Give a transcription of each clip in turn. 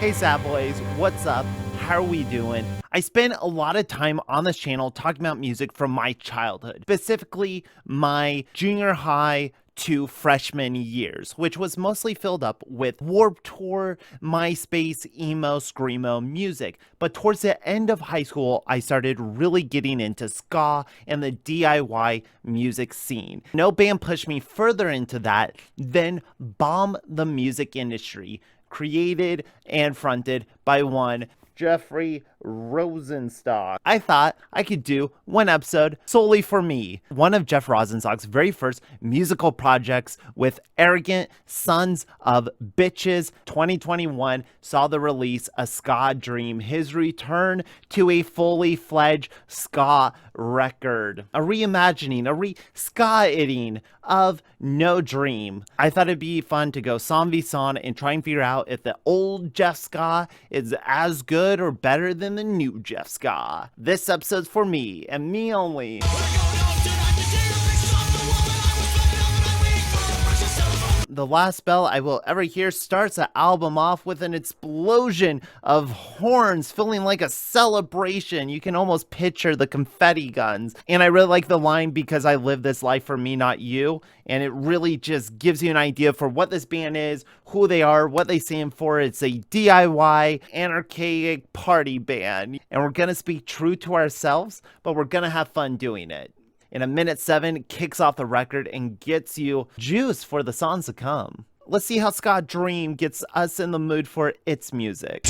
Hey Sad Boys, what's up? How are we doing? I spend a lot of time on this channel talking about music from my childhood, specifically my junior high to freshman years, which was mostly filled up with Warped Tour, MySpace, emo, screamo music. But towards the end of high school, I started really getting into ska and the DIY music scene. No band pushed me further into that than Bomb the Music Industry, created and fronted by one Jeff Rosenstock. I thought I could do one episode solely for me. One of Jeff Rosenstock's very first musical projects with Arrogant Sons of Bitches 2021 saw the release of SKA DREAM, his return to a fully fledged ska record. A reimagining, a re-ska-ing of No Dream. I thought it'd be fun to go song v song and try and figure out if the old Jeff Ska is as good or better than the new Jeff Ska. This episode's for me and me only. The last bell I will ever hear starts the album off with an explosion of horns, feeling like a celebration. You can almost picture the confetti guns. And I really like the line, because I live this life for me, not you. And it really just gives you an idea for what this band is, who they are, what they stand for. It's a DIY, anarchic party band. And we're gonna speak true to ourselves, but we're gonna have fun doing it. In a minute 7, kicks off the record and gets you juice for the songs to come. Let's see how SKA DREAM gets us in the mood for its music.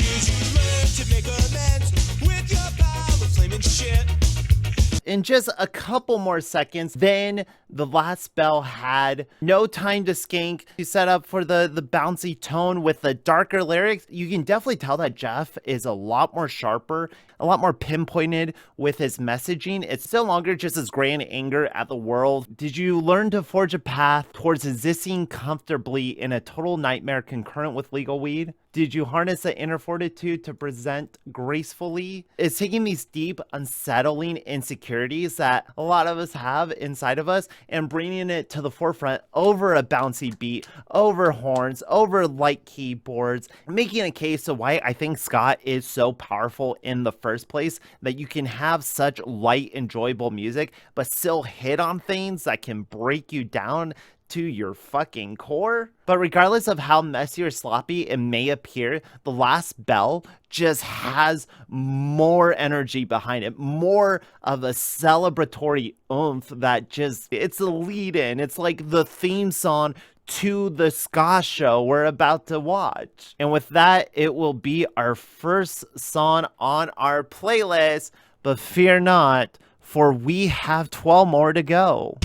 In just a couple more seconds, then the last bell had no time to skank. You set up for the bouncy tone with the darker lyrics. You can definitely tell that Jeff is a lot more sharper, a lot more pinpointed with his messaging. It's no longer just his grand anger at the world. Did you learn to forge a path towards existing comfortably in a total nightmare concurrent with legal weed? Did you harness the inner fortitude to present gracefully? It's taking these deep, unsettling insecurities that a lot of us have inside of us and bringing it to the forefront over a bouncy beat, over horns, over light keyboards, making a case to why I think ska is so powerful in the first place, that you can have such light, enjoyable music, but still hit on things that can break you down to your fucking core. But regardless of how messy or sloppy it may appear, the last bell just has more energy behind it, more of a celebratory oomph that just, it's a lead in. It's like the theme song to the ska show we're about to watch. And with that, it will be our first song on our playlist, but fear not, for we have 12 more to go.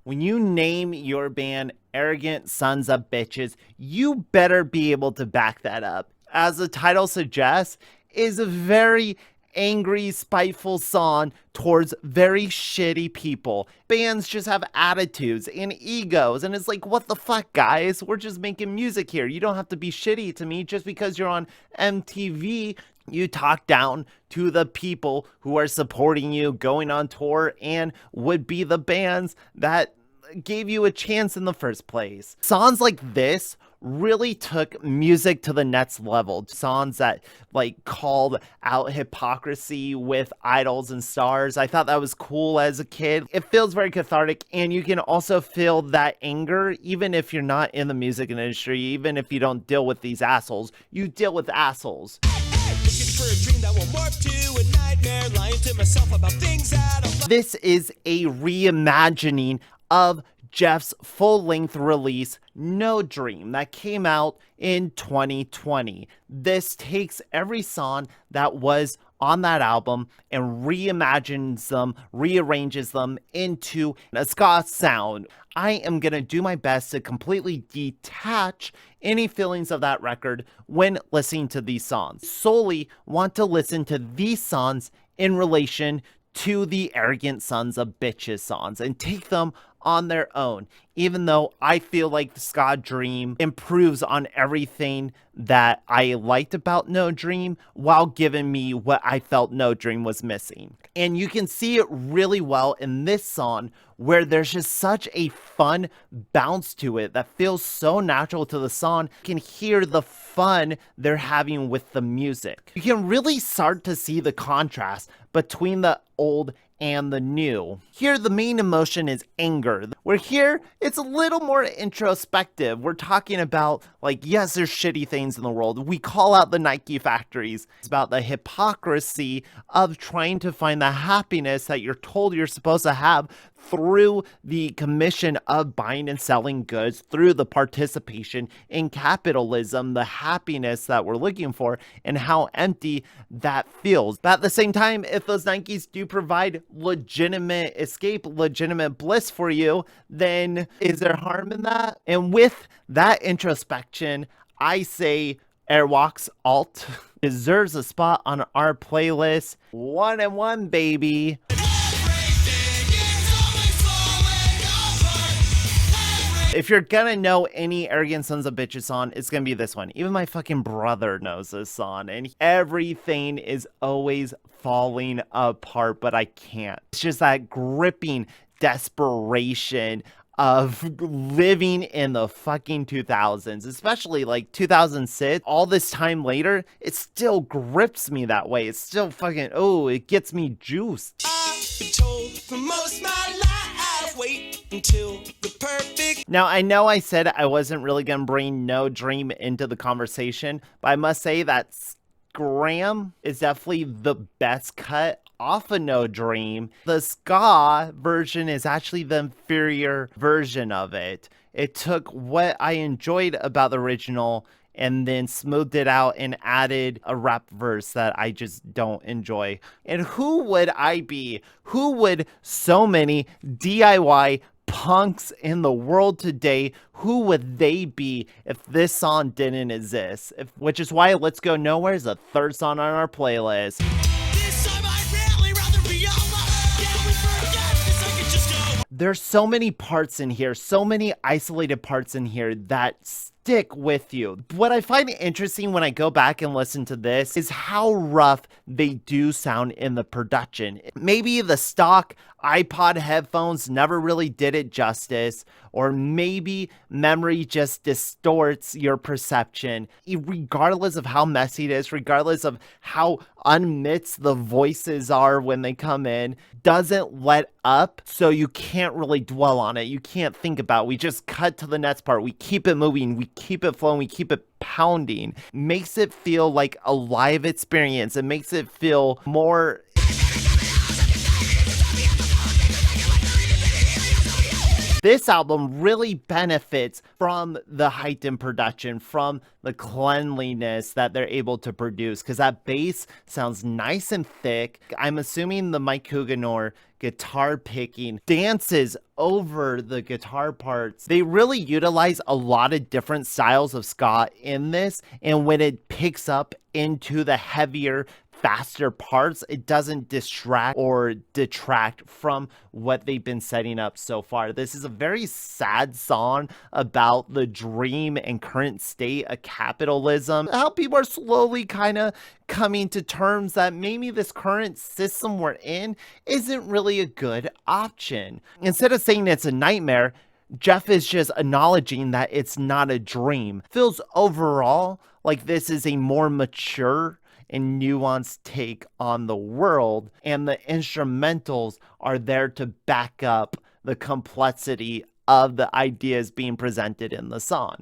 When you name your band Arrogant Sons of Bitches, you better be able to back that up. As the title suggests, is a very angry, spiteful song towards very shitty people. Bands just have attitudes and egos, and it's like, what the fuck, guys? We're just making music here. You don't have to be shitty to me just because you're on MTV. You talk down to the people who are supporting you, going on tour, and would be the bands that gave you a chance in the first place. Songs like this really took music to the next level. Songs that like called out hypocrisy with idols and stars. I thought that was cool as a kid. It feels very cathartic, and you can also feel that anger even if you're not in the music industry, even if you don't deal with these assholes. You deal with assholes. This is a reimagining of Jeff's full-length release, No Dream, that came out in 2020. This takes every song that was on that album and reimagines them, rearranges them into a ska sound. I am going to do my best to completely detach any feelings of that record when listening to these songs. Solely want to listen to these songs in relation to the Arrogant Sons of Bitches songs and take them on their own, even though I feel like the SKA Dream improves on everything that I liked about No Dream while giving me what I felt No Dream was missing. And you can see it really well in this song, where there's just such a fun bounce to it that feels so natural to the song. You can hear the fun they're having with the music. You can really start to see the contrast between the old and the new. Here, the main emotion is anger, where here, it's a little more introspective. We're talking about, like, yes, there's shitty things in the world. We call out the Nike factories. It's about the hypocrisy of trying to find the happiness that you're told you're supposed to have through the commission of buying and selling goods, through the participation in capitalism, the happiness that we're looking for, and how empty that feels. But at the same time, if those Nikes do provide legitimate escape, legitimate bliss for you, then is there harm in that? And with that introspection, I say Airwalk's Alt deserves a spot on our playlist. 1 and 1, baby. If you're gonna know any Arrogant Sons of Bitches song, it's gonna be this one. Even my fucking brother knows this song, and everything is always falling apart, but I can't. It's just that gripping desperation of living in the fucking 2000s, especially like 2006. All this time later, it still grips me that way. It's still fucking, oh, it gets me juiced. I've been told for most my life, wait until the perfect. Now, I know I said I wasn't really gonna bring No Dream into the conversation, but I must say that Graham is definitely the best cut off of No Dream. The ska version is actually the inferior version of it. It took what I enjoyed about the original and then smoothed it out and added a rap verse that I just don't enjoy. And who would I be? Who would so many DIY punks in the world today, who would they be if this song didn't exist? Which is why Let's Go Nowhere is the third song on our playlist. There's so many parts in here, so many isolated parts in here that stick with you. What I find interesting when I go back and listen to this is how rough they do sound in the production. Maybe the stock iPod headphones never really did it justice, or maybe memory just distorts your perception. Regardless of how messy it is, regardless of how unmixed the voices are when they come in, doesn't let up, so you can't really dwell on it. You can't think about it. We just cut to the next part. We keep it moving. We keep it flowing. We keep it pounding. Makes it feel like a live experience. It makes it feel more... This album really benefits from the heightened production, from the cleanliness that they're able to produce, because that bass sounds nice and thick. I'm assuming the Mike Huguenot guitar picking dances over the guitar parts. They really utilize a lot of different styles of ska in this, and when it picks up into the heavier, faster parts, it doesn't distract or detract from what they've been setting up so far. This is a very sad song about the dream and current state of capitalism, how people are slowly kind of coming to terms that maybe this current system we're in isn't really a good option. Instead of saying it's a nightmare, Jeff is just acknowledging that it's not a dream. Feels overall like this is a more mature and nuanced take on the world, and the instrumentals are there to back up the complexity of the ideas being presented in the song.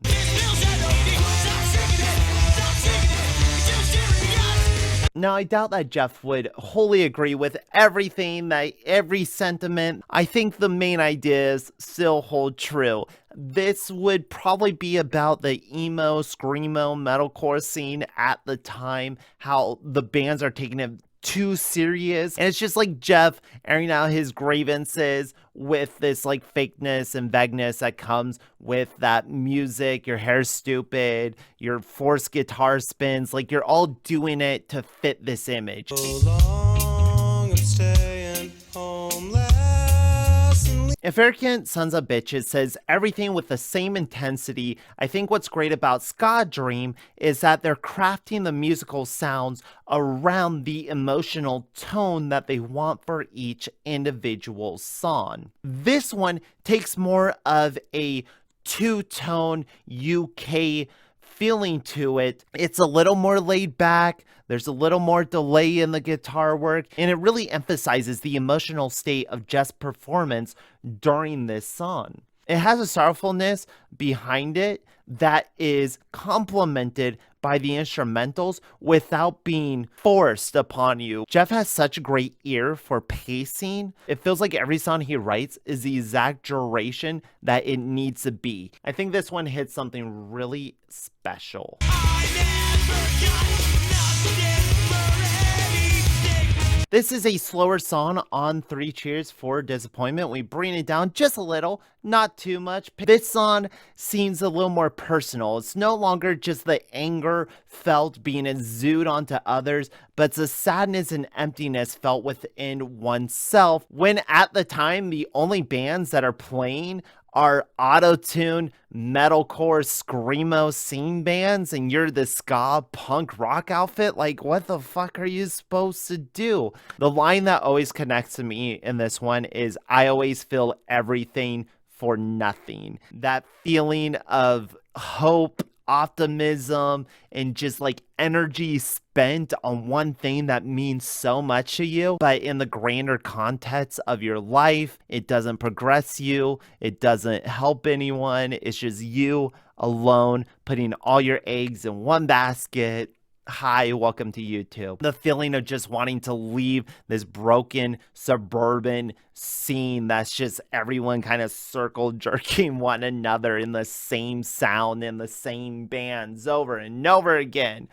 Now, I doubt that Jeff would wholly agree with everything, that every sentiment. I think the main ideas still hold true. This would probably be about the emo, screamo, metalcore scene at the time, how the bands are taking it too serious, and it's just like Jeff airing out his grievances with this like fakeness and vagueness that comes with that music. Your hair's stupid, your forced guitar spins, like you're all doing it to fit this image. So long, I'm staying home less. If Arrogant Sons of Bitches says everything with the same intensity, I think what's great about SKA DREAM is that they're crafting the musical sounds around the emotional tone that they want for each individual song. This one takes more of a two-tone UK feeling to it. It's a little more laid back, there's a little more delay in the guitar work, and it really emphasizes the emotional state of Jeff's performance during this song. It has a sorrowfulness behind it that is complemented by the instrumentals without being forced upon you. Jeff has such a great ear for pacing. It feels like every song he writes is the exact duration that it needs to be. I think this one hits something really special. This is a slower song on 3 Cheers for Disappointment. We bring it down just a little, not too much. This song seems a little more personal. It's no longer just the anger felt being exuded onto others, but it's the sadness and emptiness felt within oneself, when at the time the only bands that are playing are auto-tune, metalcore, screamo scene bands, and you're the ska punk rock outfit. Like, what the fuck are you supposed to do? The line that always connects to me in this one is, I always feel everything for nothing. That feeling of hope, optimism, and just like energy spent on one thing that means so much to you, but in the grander context of your life, it doesn't progress you, it doesn't help anyone, it's just you alone putting all your eggs in one basket. Hi, welcome to YouTube. The feeling of just wanting to leave this broken suburban scene that's just everyone kind of circle jerking one another in the same sound in the same bands over and over again.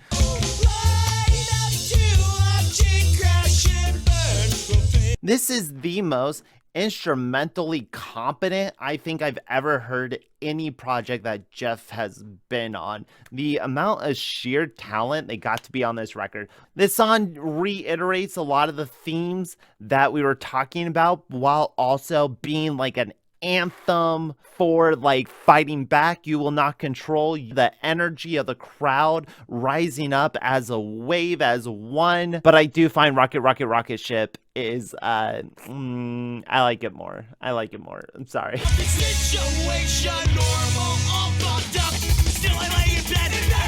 This is the most instrumentally competent I think I've ever heard any project that Jeff has been on. The amount of sheer talent they got to be on this record. This song reiterates a lot of the themes that we were talking about, while also being like an anthem for like fighting back. You will not control the energy of the crowd rising up as a wave, as one. But I do find Rocket Rocket Rocket Ship is I like it more. I like it more. I'm sorry.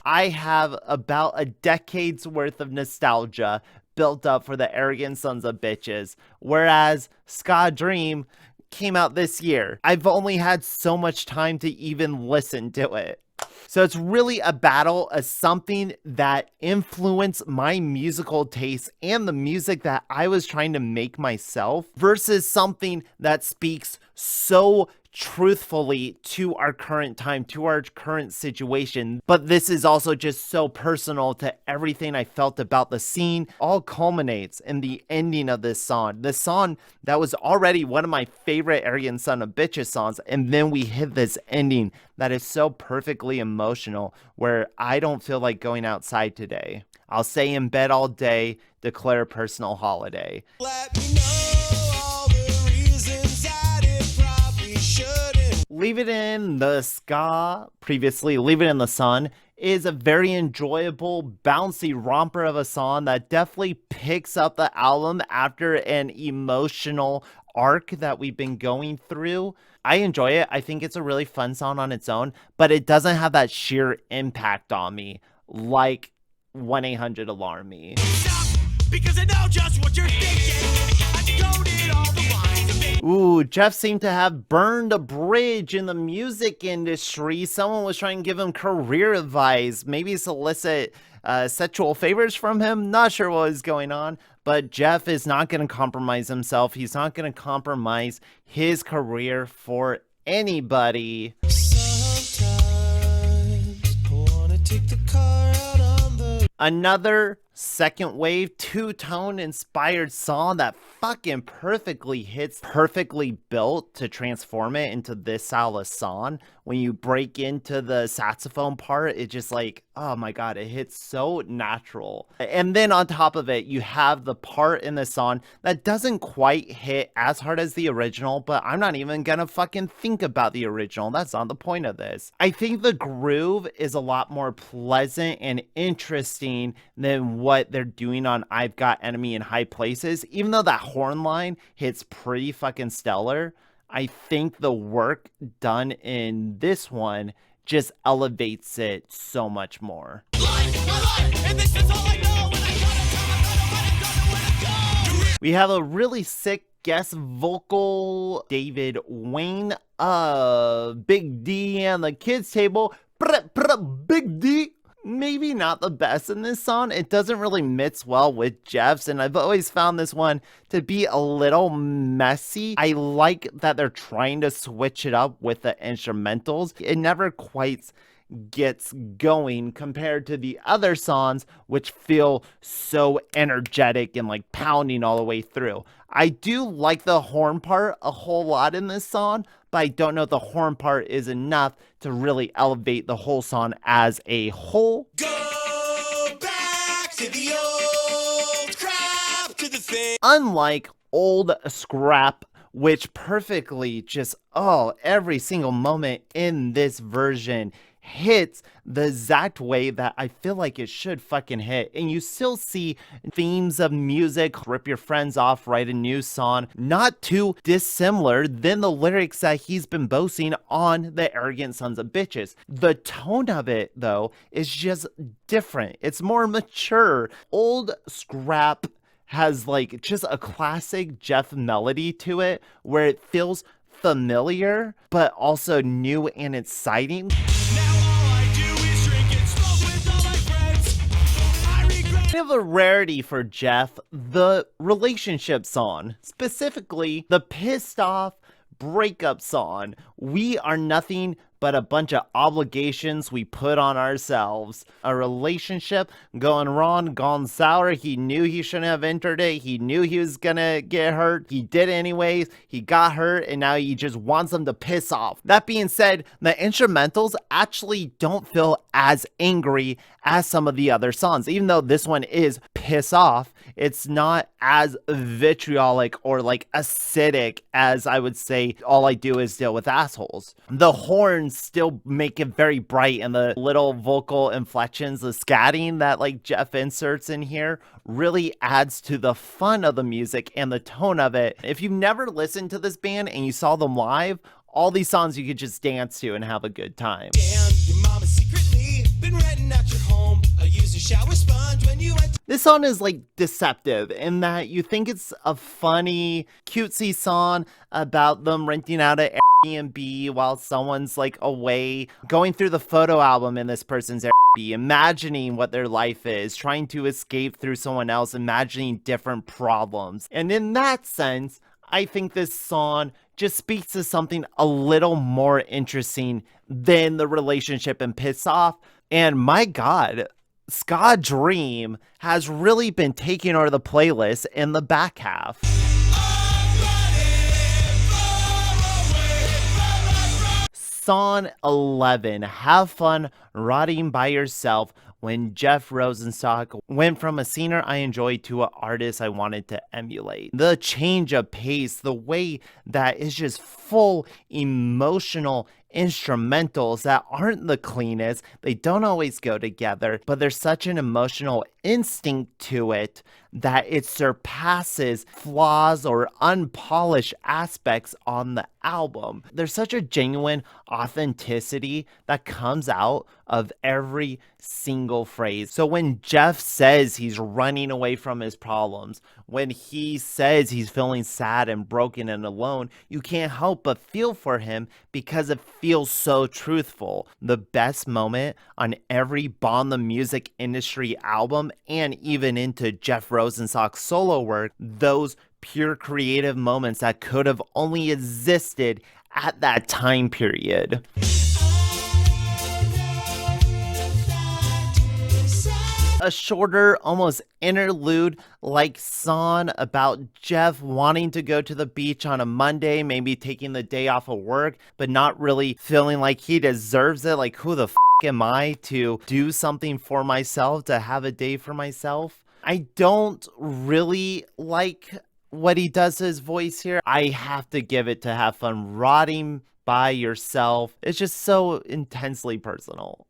I have about a decade's worth of nostalgia built up for the Arrogant Sons of Bitches, whereas SKA DREAM came out this year. I've only had so much time to even listen to it. So it's really a battle of something that influenced my musical taste and the music that I was trying to make myself, versus something that speaks so truthfully to our current time, to our current situation. But this is also just so personal to everything I felt about the scene. All culminates in the ending of this song. This song that was already one of my favorite Arrogant Son of Bitches songs, and then we hit this ending that is so perfectly emotional, where I don't feel like going outside today. I'll stay in bed all day, declare a personal holiday. Let me know. Leave It in the Ska, previously Leave It in the Sun, is a very enjoyable, bouncy romper of a song that definitely picks up the album after an emotional arc that we've been going through. I enjoy it. I think it's a really fun song on its own, but it doesn't have that sheer impact on me like 1-800-ALARM Me. Stop, because I know just what you're thinking. I decoded all the lines. Ooh, Jeff seemed to have burned a bridge in the music industry. Someone was trying to give him career advice, maybe solicit sexual favors from him. Not sure what was going on, but Jeff is not going to compromise himself. He's not going to compromise his career for anybody. Sometimes I wanna take the car out on the... Another second wave two-tone inspired song that fucking perfectly hits, perfectly built to transform it into this style of song. When you break into the saxophone part, it just like, oh my god, it hits so natural. And then on top of it, you have the part in the song that doesn't quite hit as hard as the original, but I'm not even gonna fucking think about the original. That's not the point of this. I think the groove is a lot more pleasant and interesting than what they're doing on I've Got Enemy in High Places. Even though that horn line hits pretty fucking stellar, I think the work done in this one just elevates it so much more. We have a really sick guest vocal, David Wayne, Big D and the Kids Table, Big D. Maybe not the best in this song. It doesn't really mix well with Jeff's, and I've always found this one to be a little messy. I like that they're trying to switch it up with the instrumentals. It never quite gets going compared to the other songs, which feel so energetic and like pounding all the way through. I do like the horn part a whole lot in this song, but I don't know if the horn part is enough to really elevate the whole song as a whole. Go back to the old crap, to the thing. Unlike Old Scrap, which perfectly just, every single moment in this version hits the exact way that I feel like it should fucking hit. And you still see themes of music, rip your friends off, write a new song, not too dissimilar than the lyrics that he's been boasting on the Arrogant Sons of Bitches. The tone of it, though, is just different. It's more mature. Old Scrap has like just a classic Jeff melody to it where it feels familiar, but also new and exciting. Kind of a rarity for Jeff, the relationship song, specifically the pissed off breakup song. We are nothing but a bunch of obligations we put on ourselves. A relationship going wrong, gone sour. He knew he shouldn't have entered it. He knew he was gonna get hurt. He did anyways. He got hurt, and now he just wants them to piss off. That being said, the instrumentals actually don't feel as angry as some of the other songs. Even though this one is piss off, it's not as vitriolic or like acidic as I would say All I Do Is Deal with Assholes. The horns still make it very bright, and the little vocal inflections, the scatting that like Jeff inserts in here really adds to the fun of the music and the tone of it. If you've never listened to this band and you saw them live, all these songs you could just dance to and have a good time. Damn, your mama secretly been renting out your home. I use a shower sponge when you went. This song is like deceptive in that you think it's a funny, cutesy song about them renting out an Airbnb while someone's like away, going through the photo album in this person's Airbnb, imagining what their life is, trying to escape through someone else, imagining different problems. And in that sense, I think this song just speaks to something a little more interesting than the relationship and Piss Off. And my God, SKA DREAM has really been taking over the playlist in the back half. Song 11, Have Fun Rotting by Yourself, when Jeff Rosenstock went from a singer I enjoyed to an artist I wanted to emulate. The change of pace, the way that is just full emotional instrumentals that aren't the cleanest, they don't always go together, but there's such an emotional instinct to it that it surpasses flaws or unpolished aspects on the album. There's such a genuine authenticity that comes out of every single phrase. So when Jeff says he's running away from his problems, when he says he's feeling sad and broken and alone, you can't help but feel for him because it feels so truthful. The best moment on every Bond the Music Industry album, and even into Jeff Rosenstock's solo work, those pure creative moments that could have only existed at that time period. A shorter, almost interlude-like song about Jeff wanting to go to the beach on a Monday, maybe taking the day off of work, but not really feeling like he deserves it. Like, who the am I to do something for myself, to have a day for myself? I don't really like what he does to his voice here. I have to give it to Have Fun. Rotting by Yourself. It's just so intensely personal.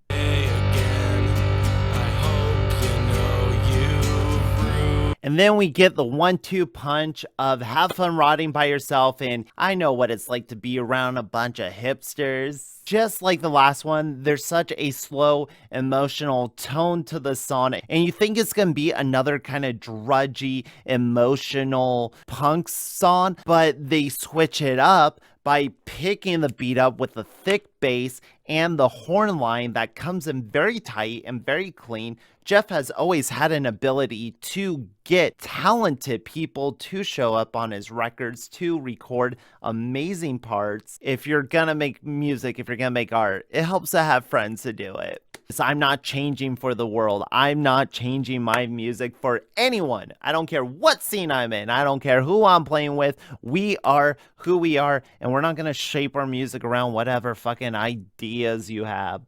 And then we get the 1-2 punch of Have Fun Rotting by Yourself, and I know what it's like to be around a bunch of hipsters. Just like the last one, there's such a slow, emotional tone to the song, and you think it's gonna be another kind of drudgy, emotional punk song, but they switch it up by picking the beat up with the thick bass and the horn line that comes in very tight and very clean. Jeff has always had an ability to get talented people to show up on his records to record amazing parts. If you're gonna make music, if you're gonna make art, it helps to have friends to do it. So I'm not changing for the world. I'm not changing my music for anyone. I don't care what scene I'm in. I don't care who I'm playing with. We are who we are, and we're not gonna shape our music around whatever fucking ideas you have.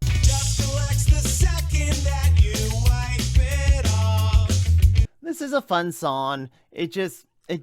This is a fun song. It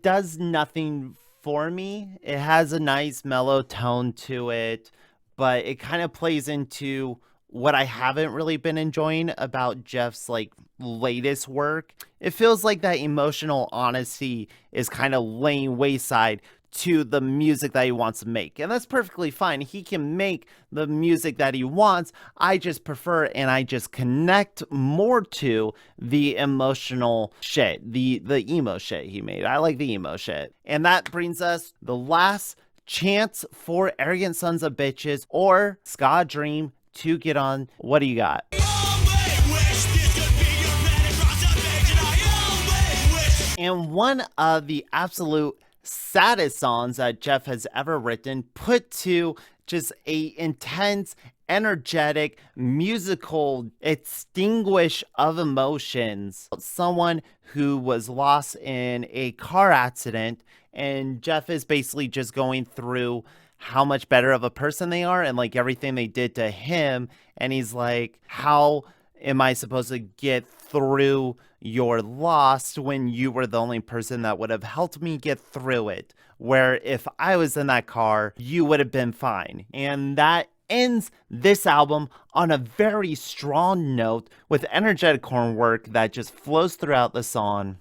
does nothing for me. It has a nice mellow tone to it, but it kind of plays into what I haven't really been enjoying about Jeff's like latest work. It feels like that emotional honesty is kind of laying wayside to the music that he wants to make, and that's perfectly fine. He can make the music that he wants. I just prefer and I just connect more to the emotional shit, the emo shit he made. I like the emo shit. And that brings us the last chance for Arrogant Sons of Bitches or SKA DREAM to get on. What do you got? And one of the absolute saddest songs that Jeff has ever written, put to just a intense, energetic, musical extinguish of emotions. Someone who was lost in a car accident, and Jeff is basically just going through how much better of a person they are and like everything they did to him, and he's like, how am I supposed to get through your loss when you were the only person that would have helped me get through it? Where if I was in that car, you would have been fine. And that ends this album on a very strong note with energetic horn work that just flows throughout the song.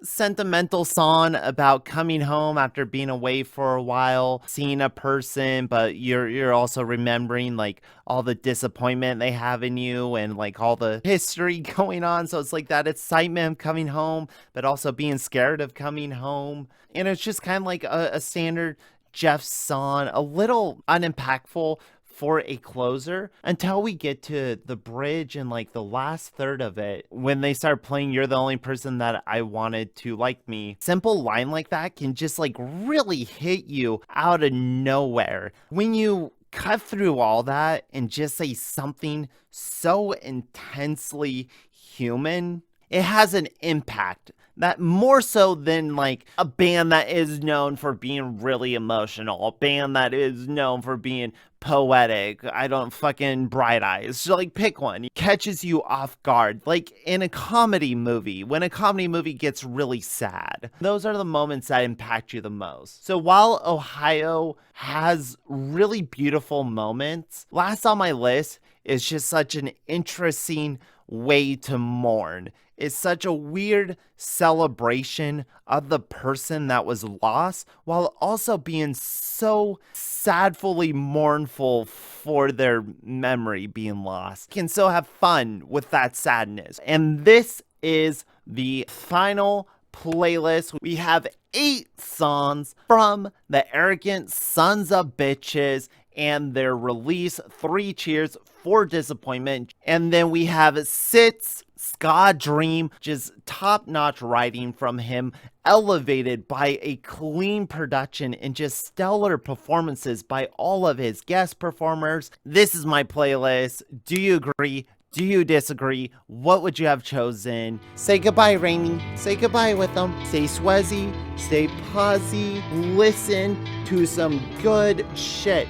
Sentimental song about coming home after being away for a while, seeing a person, but you're also remembering like all the disappointment they have in you and like all the history going on. So it's like that excitement of coming home, but also being scared of coming home. And it's just kind of like a standard Jeff song, a little unimpactful for a closer until we get to the bridge and like the last third of it when they start playing You're the Only Person That I Wanted to Like Me. Simple line like that can just like really hit you out of nowhere. When you cut through all that and just say something so intensely human, it has an impact that more so than like a band that is known for being really emotional, a band that is known for being poetic. I don't fucking Bright Eyes. So like pick one. It catches you off guard. Like in a comedy movie, when a comedy movie gets really sad, those are the moments that impact you the most. So while Ohio has really beautiful moments, last on my list is just such an interesting way to mourn. It's such a weird celebration of the person that was lost while also being so sadfully mournful for their memory being lost. You can still have fun with that sadness. And this is the final playlist. We have 8 songs from the Arrogant Sons of Bitches and their release 3 Cheers for Disappointment. And then we have 6 SKA DREAM, just top-notch writing from him, elevated by a clean production and just stellar performances by all of his guest performers. This is my playlist. Do you agree? Do you disagree? What would you have chosen? Say goodbye, Rainy. Say goodbye with them. Stay swazzy, stay posy, listen to some good shit.